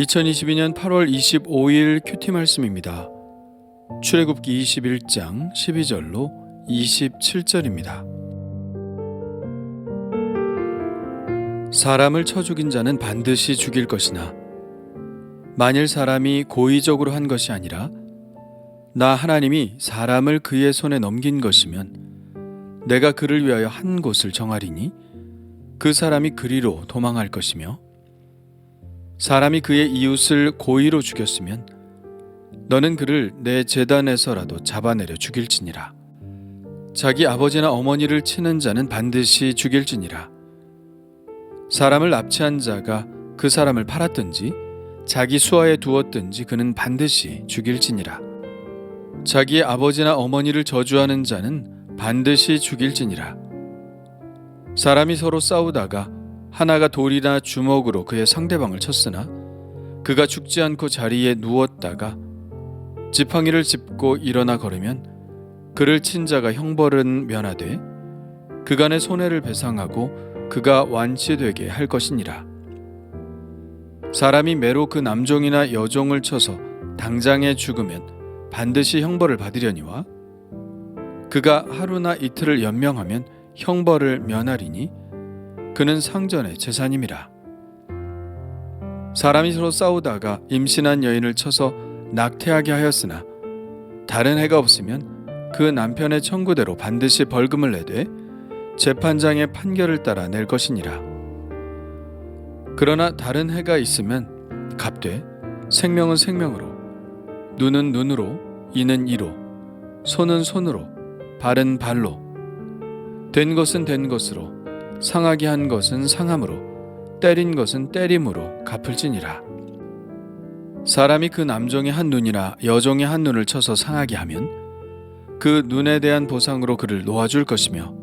2022년 8월 25일 큐티 말씀입니다. 출애굽기 21장 12절로 27절입니다. 사람을 쳐 죽인 자는 반드시 죽일 것이나 만일 사람이 고의적으로 한 것이 아니라 나 하나님이 사람을 그의 손에 넘긴 것이면 내가 그를 위하여 한 곳을 정하리니 그 사람이 그리로 도망할 것이며 사람이 그의 이웃을 고의로 죽였으면 너는 그를 내 제단에서라도 잡아내려 죽일지니라. 자기 아버지나 어머니를 치는 자는 반드시 죽일지니라. 사람을 납치한 자가 그 사람을 팔았든지 자기 수하에 두었든지 그는 반드시 죽일지니라. 자기의 아버지나 어머니를 저주하는 자는 반드시 죽일지니라. 사람이 서로 싸우다가 하나가 돌이나 주먹으로 그의 상대방을 쳤으나 그가 죽지 않고 자리에 누웠다가 지팡이를 짚고 일어나 걸으면 그를 친 자가 형벌은 면하되 그간의 손해를 배상하고 그가 완치되게 할 것이니라. 사람이 매로 그 남종이나 여종을 쳐서 당장에 죽으면 반드시 형벌을 받으려니와 그가 하루나 이틀을 연명하면 형벌을 면하리니 그는 상전의 재산임이라. 사람이 서로 싸우다가 임신한 여인을 쳐서 낙태하게 하였으나 다른 해가 없으면 그 남편의 청구대로 반드시 벌금을 내되 재판장의 판결을 따라 낼 것이니라. 그러나 다른 해가 있으면 갚되 생명은 생명으로, 눈은 눈으로, 이는 이로, 손은 손으로, 발은 발로, 된 것은 된 것으로, 상하게 한 것은 상함으로, 때린 것은 때림으로 갚을지니라. 사람이 그 남종의 한 눈이나 여종의 한 눈을 쳐서 상하게 하면 그 눈에 대한 보상으로 그를 놓아줄 것이며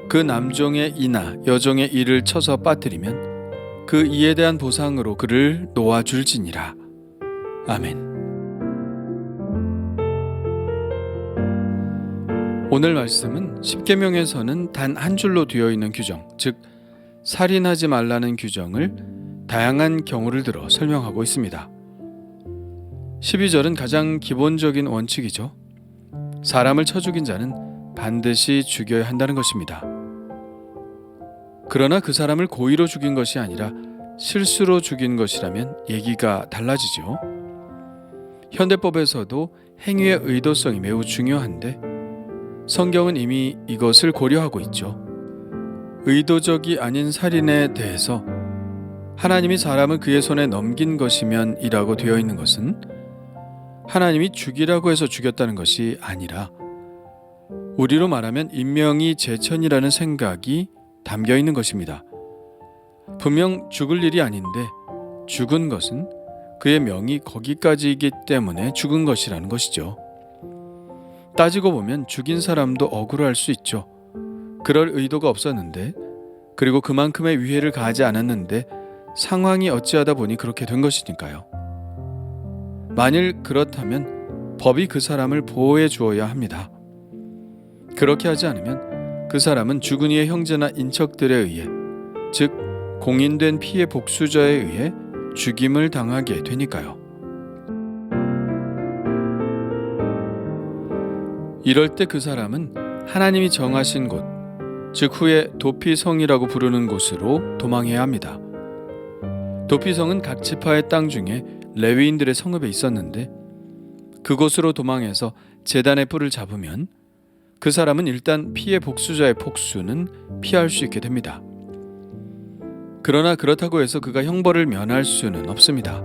그 남종의 이나 여종의 이를 쳐서 빠뜨리면 그 이에 대한 보상으로 그를 놓아줄지니라. 아멘. 오늘 말씀은 십계명에서는 단 한 줄로 되어 있는 규정, 즉 살인하지 말라는 규정을 다양한 경우를 들어 설명하고 있습니다. 12절은 가장 기본적인 원칙이죠. 사람을 쳐 죽인 자는 반드시 죽여야 한다는 것입니다. 그러나 그 사람을 고의로 죽인 것이 아니라 실수로 죽인 것이라면 얘기가 달라지죠. 현대법에서도 행위의 의도성이 매우 중요한데 성경은 이미 이것을 고려하고 있죠. 의도적이 아닌 살인에 대해서 하나님이 사람을 그의 손에 넘긴 것이면 이라고 되어 있는 것은 하나님이 죽이라고 해서 죽였다는 것이 아니라 우리로 말하면 인명이 제천이라는 생각이 담겨 있는 것입니다. 분명 죽을 일이 아닌데 죽은 것은 그의 명이 거기까지이기 때문에 죽은 것이라는 것이죠. 따지고 보면 죽인 사람도 억울할 수 있죠. 그럴 의도가 없었는데 그리고 그만큼의 위해를 가하지 않았는데 상황이 어찌하다 보니 그렇게 된 것이니까요. 만일 그렇다면 법이 그 사람을 보호해 주어야 합니다. 그렇게 하지 않으면 그 사람은 죽은 이의 형제나 인척들에 의해, 즉 공인된 피해 복수자에 의해 죽임을 당하게 되니까요. 이럴 때 그 사람은 하나님이 정하신 곳, 즉 후에 도피성이라고 부르는 곳으로 도망해야 합니다. 도피성은 각 지파의 땅 중에 레위인들의 성읍에 있었는데 그곳으로 도망해서 제단의 뿔을 잡으면 그 사람은 일단 피해 복수자의 복수는 피할 수 있게 됩니다. 그러나 그렇다고 해서 그가 형벌을 면할 수는 없습니다.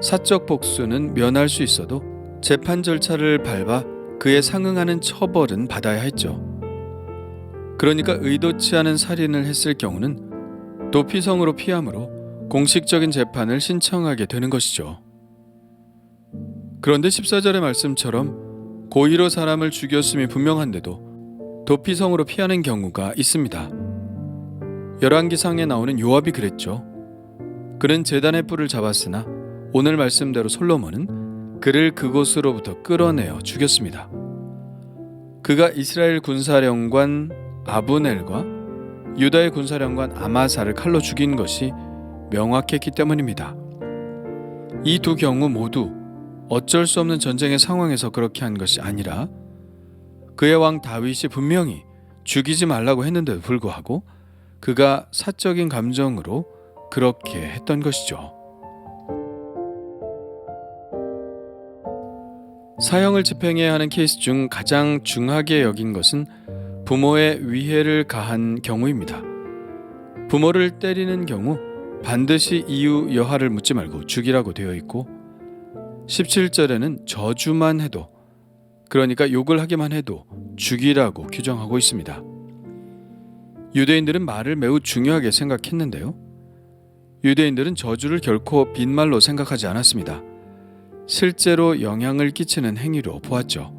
사적 복수는 면할 수 있어도 재판 절차를 밟아 그에 상응하는 처벌은 받아야 했죠. 그러니까 의도치 않은 살인을 했을 경우는 도피성으로 피함으로 공식적인 재판을 신청하게 되는 것이죠. 그런데 14절의 말씀처럼 고의로 사람을 죽였음이 분명한데도 도피성으로 피하는 경우가 있습니다. 열왕기상에 나오는 요압이 그랬죠. 그는 제단의 뿔을 잡았으나 오늘 말씀대로 솔로몬은 그를 그곳으로부터 끌어내어 죽였습니다. 그가 이스라엘 군사령관 아브넬과 유다의 군사령관 아마사를 칼로 죽인 것이 명확했기 때문입니다. 이 두 경우 모두 어쩔 수 없는 전쟁의 상황에서 그렇게 한 것이 아니라 그의 왕 다윗이 분명히 죽이지 말라고 했는데도 불구하고 그가 사적인 감정으로 그렇게 했던 것이죠. 사형을 집행해야 하는 케이스 중 가장 중하게 여긴 것은 부모의 위해를 가한 경우입니다. 부모를 때리는 경우 반드시 이유 여하를 묻지 말고 죽이라고 되어 있고 17절에는 저주만 해도, 그러니까 욕을 하기만 해도 죽이라고 규정하고 있습니다. 유대인들은 말을 매우 중요하게 생각했는데요. 유대인들은 저주를 결코 빈말로 생각하지 않았습니다. 실제로 영향을 끼치는 행위로 보았죠.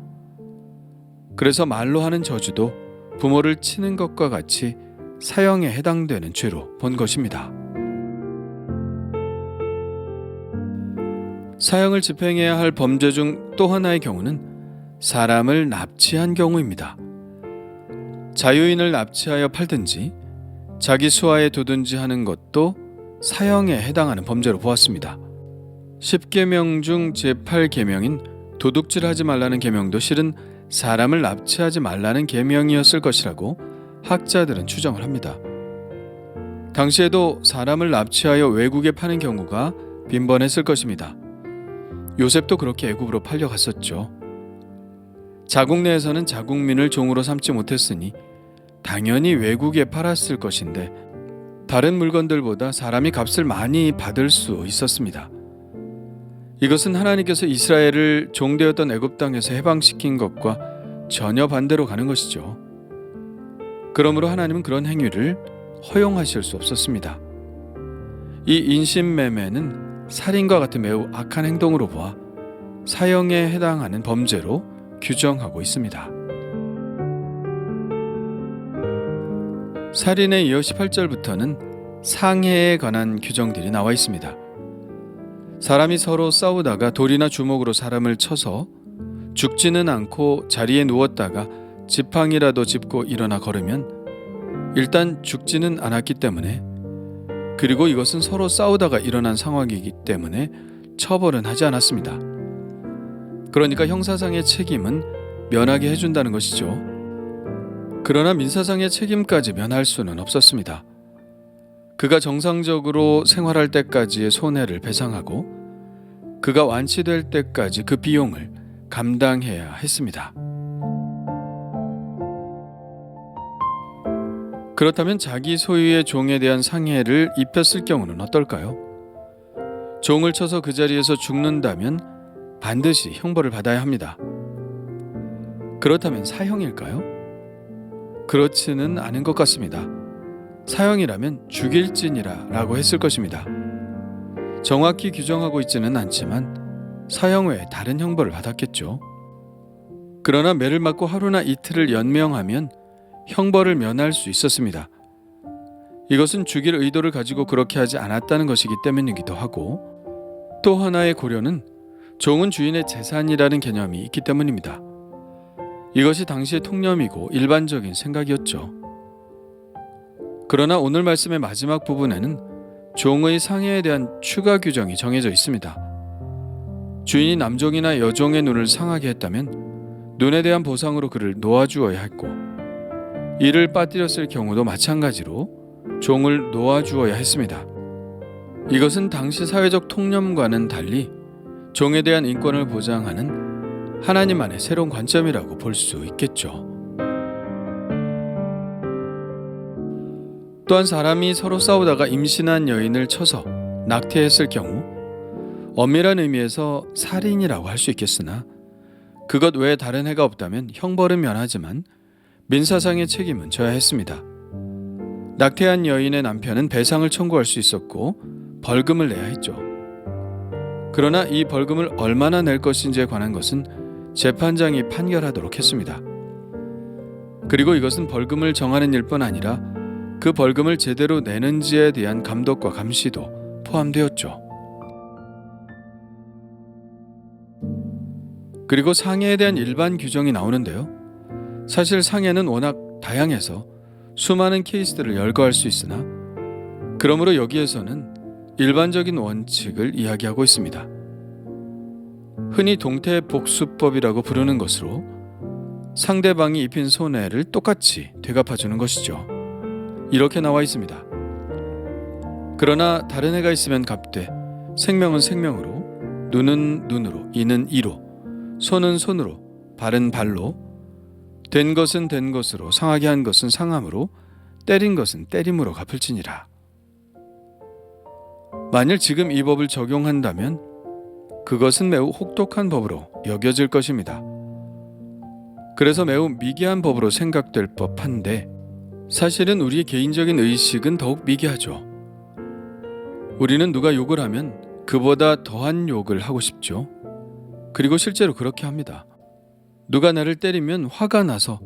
그래서 말로 하는 저주도 부모를 치는 것과 같이 사형에 해당되는 죄로 본 것입니다. 사형을 집행해야 할 범죄 중 또 하나의 경우는 사람을 납치한 경우입니다. 자유인을 납치하여 팔든지 자기 수하에 두든지 하는 것도 사형에 해당하는 범죄로 보았습니다. 10계명 중 제8계명인 도둑질하지 말라는 계명도 실은 사람을 납치하지 말라는 계명이었을 것이라고 학자들은 추정을 합니다. 당시에도 사람을 납치하여 외국에 파는 경우가 빈번했을 것입니다. 요셉도 그렇게 애굽으로 팔려갔었죠. 자국 내에서는 자국민을 종으로 삼지 못했으니 당연히 외국에 팔았을 것인데 다른 물건들보다 사람이 값을 많이 받을 수 있었습니다. 이것은 하나님께서 이스라엘을 종되었던 애굽 땅에서 해방시킨 것과 전혀 반대로 가는 것이죠. 그러므로 하나님은 그런 행위를 허용하실 수 없었습니다. 이 인신매매는 살인과 같은 매우 악한 행동으로 보아 사형에 해당하는 범죄로 규정하고 있습니다. 살인에 이어 18절부터는 상해에 관한 규정들이 나와 있습니다. 사람이 서로 싸우다가 돌이나 주먹으로 사람을 쳐서 죽지는 않고 자리에 누웠다가 지팡이라도 짚고 일어나 걸으면 일단 죽지는 않았기 때문에, 그리고 이것은 서로 싸우다가 일어난 상황이기 때문에 처벌은 하지 않았습니다. 그러니까 형사상의 책임은 면하게 해준다는 것이죠. 그러나 민사상의 책임까지 면할 수는 없었습니다. 그가 정상적으로 생활할 때까지의 손해를 배상하고 그가 완치될 때까지 그 비용을 감당해야 했습니다. 그렇다면 자기 소유의 종에 대한 상해를 입혔을 경우는 어떨까요? 종을 쳐서 그 자리에서 죽는다면 반드시 형벌을 받아야 합니다. 그렇다면 사형일까요? 그렇지는 않은 것 같습니다. 사형이라면 죽일진이라 라고 했을 것입니다. 정확히 규정하고 있지는 않지만 사형 외에 다른 형벌을 받았겠죠. 그러나 매를 맞고 하루나 이틀을 연명하면 형벌을 면할 수 있었습니다. 이것은 죽일 의도를 가지고 그렇게 하지 않았다는 것이기 때문이기도 하고, 또 하나의 고려는 종은 주인의 재산이라는 개념이 있기 때문입니다. 이것이 당시의 통념이고 일반적인 생각이었죠. 그러나 오늘 말씀의 마지막 부분에는 종의 상해에 대한 추가 규정이 정해져 있습니다. 주인이 남종이나 여종의 눈을 상하게 했다면 눈에 대한 보상으로 그를 놓아주어야 했고, 이를 빠뜨렸을 경우도 마찬가지로 종을 놓아주어야 했습니다. 이것은 당시 사회적 통념과는 달리 종에 대한 인권을 보장하는 하나님만의 새로운 관점이라고 볼 수 있겠죠. 또한 사람이 서로 싸우다가 임신한 여인을 쳐서 낙태했을 경우 엄밀한 의미에서 살인이라고 할 수 있겠으나 그것 외에 다른 해가 없다면 형벌은 면하지만 민사상의 책임은 져야 했습니다. 낙태한 여인의 남편은 배상을 청구할 수 있었고 벌금을 내야 했죠. 그러나 이 벌금을 얼마나 낼 것인지에 관한 것은 재판장이 판결하도록 했습니다. 그리고 이것은 벌금을 정하는 일뿐 아니라 그 벌금을 제대로 내는지에 대한 감독과 감시도 포함되었죠. 그리고 상해에 대한 일반 규정이 나오는데요. 사실 상해는 워낙 다양해서 수많은 케이스들을 열거할 수 있으나 그러므로 여기에서는 일반적인 원칙을 이야기하고 있습니다. 흔히 동태복수법이라고 부르는 것으로 상대방이 입힌 손해를 똑같이 되갚아주는 것이죠. 이렇게 나와 있습니다. 그러나 다른 해가 있으면 갚되 생명은 생명으로, 눈은 눈으로, 이는 이로, 손은 손으로, 발은 발로, 된 것은 된 것으로, 상하게 한 것은 상함으로, 때린 것은 때림으로 갚을지니라. 만일 지금 이 법을 적용한다면 그것은 매우 혹독한 법으로 여겨질 것입니다. 그래서 매우 미개한 법으로 생각될 법한데 사실은 우리의 개인적인 의식은 더욱 미개하죠. 우리는 누가 욕을 하면 그보다 더한 욕을 하고 싶죠. 그리고 실제로 그렇게 합니다. 누가 나를 때리면 화가 나서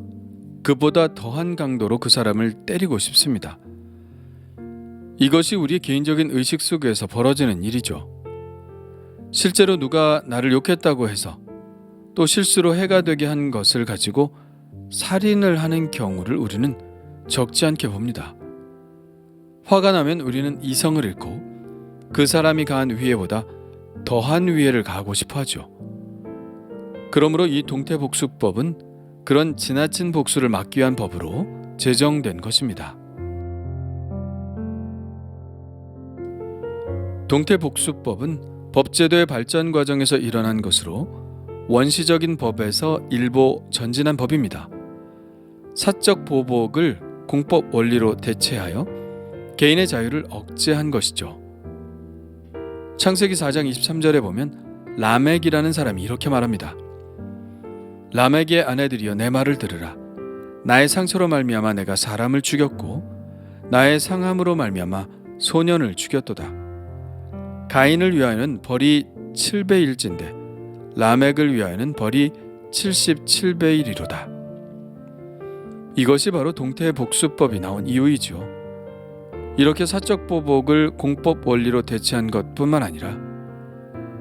그보다 더한 강도로 그 사람을 때리고 싶습니다. 이것이 우리의 개인적인 의식 속에서 벌어지는 일이죠. 실제로 누가 나를 욕했다고 해서 또 실수로 해가 되게 한 것을 가지고 살인을 하는 경우를 우리는 적지 않게 봅니다. 화가 나면 우리는 이성을 잃고 그 사람이 가한 위해보다 더한 위해를 가하고 싶어 하죠. 그러므로 이 동태복수법은 그런 지나친 복수를 막기 위한 법으로 제정된 것입니다. 동태복수법은 법제도의 발전 과정에서 일어난 것으로 원시적인 법에서 일보 전진한 법입니다. 사적 보복을 공법 원리로 대체하여 개인의 자유를 억제한 것이죠. 창세기 4장 23절에 보면 라멕이라는 사람이 이렇게 말합니다. 라멕의 아내들이여 내 말을 들으라. 나의 상처로 말미암아 내가 사람을 죽였고 나의 상함으로 말미암아 소년을 죽였도다. 가인을 위하여는 벌이 7배일진데 라멕을 위하여는 벌이 77배이리로다. 이것이 바로 동태복수법이 나온 이유이죠. 이렇게 사적 보복을 공법 원리로 대체한 것뿐만 아니라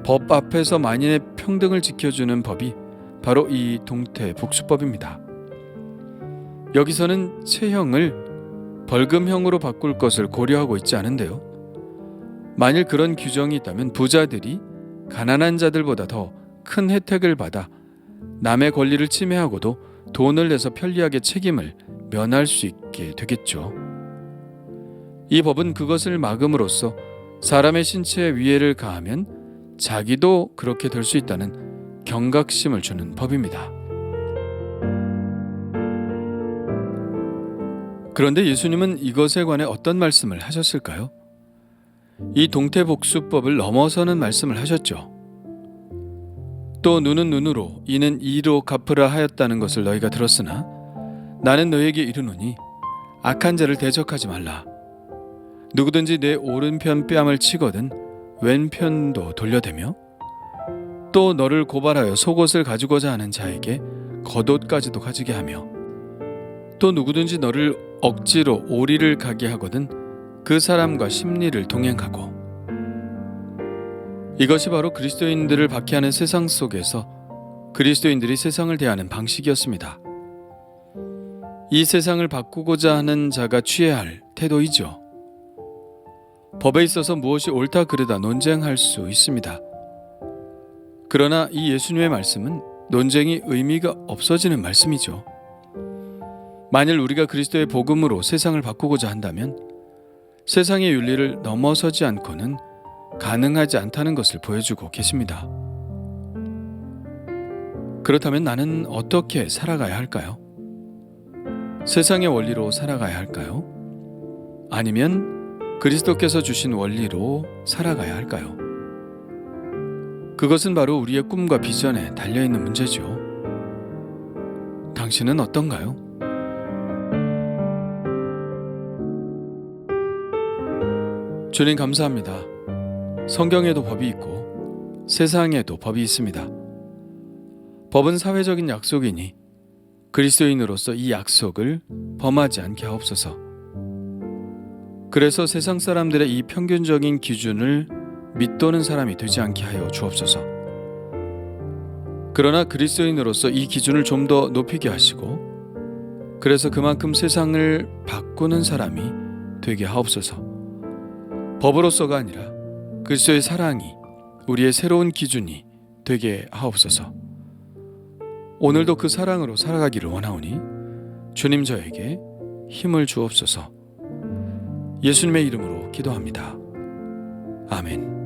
법 앞에서 만인의 평등을 지켜주는 법이 바로 이 동태복수법입니다. 여기서는 체형을 벌금형으로 바꿀 것을 고려하고 있지 않은데요. 만일 그런 규정이 있다면 부자들이 가난한 자들보다 더 큰 혜택을 받아 남의 권리를 침해하고도 돈을 내서 편리하게 책임을 면할 수 있게 되겠죠. 이 법은 그것을 막음으로써 사람의 신체에 위해를 가하면 자기도 그렇게 될 수 있다는 경각심을 주는 법입니다. 그런데 예수님은 이것에 관해 어떤 말씀을 하셨을까요? 이 동태복수법을 넘어서는 말씀을 하셨죠. 또 눈은 눈으로 이는 이로 갚으라 하였다는 것을 너희가 들었으나 나는 너희에게 이르노니 악한 자를 대적하지 말라. 누구든지 내 오른편 뺨을 치거든 왼편도 돌려대며 또 너를 고발하여 속옷을 가지고자 하는 자에게 겉옷까지도 가지게 하며 또 누구든지 너를 억지로 오리를 가게 하거든 그 사람과 심리를 동행하고. 이것이 바로 그리스도인들을 박해하는 세상 속에서 그리스도인들이 세상을 대하는 방식이었습니다. 이 세상을 바꾸고자 하는 자가 취해야 할 태도이죠. 법에 있어서 무엇이 옳다 그르다 논쟁할 수 있습니다. 그러나 이 예수님의 말씀은 논쟁이 의미가 없어지는 말씀이죠. 만일 우리가 그리스도의 복음으로 세상을 바꾸고자 한다면 세상의 윤리를 넘어서지 않고는 가능하지 않다는 것을 보여주고 계십니다. 그렇다면 나는 어떻게 살아가야 할까요? 세상의 원리로 살아가야 할까요? 아니면 그리스도께서 주신 원리로 살아가야 할까요? 그것은 바로 우리의 꿈과 비전에 달려있는 문제죠. 당신은 어떤가요? 주님 감사합니다. 성경에도 법이 있고 세상에도 법이 있습니다. 법은 사회적인 약속이니 그리스도인으로서 이 약속을 범하지 않게 하옵소서. 그래서 세상 사람들의 이 평균적인 기준을 밑도는 사람이 되지 않게 하여 주옵소서. 그러나 그리스도인으로서 이 기준을 좀 더 높이게 하시고 그래서 그만큼 세상을 바꾸는 사람이 되게 하옵소서. 법으로서가 아니라 그리스도의 사랑이 우리의 새로운 기준이 되게 하옵소서. 오늘도 그 사랑으로 살아가기를 원하오니 주님 저에게 힘을 주옵소서. 예수님의 이름으로 기도합니다. 아멘.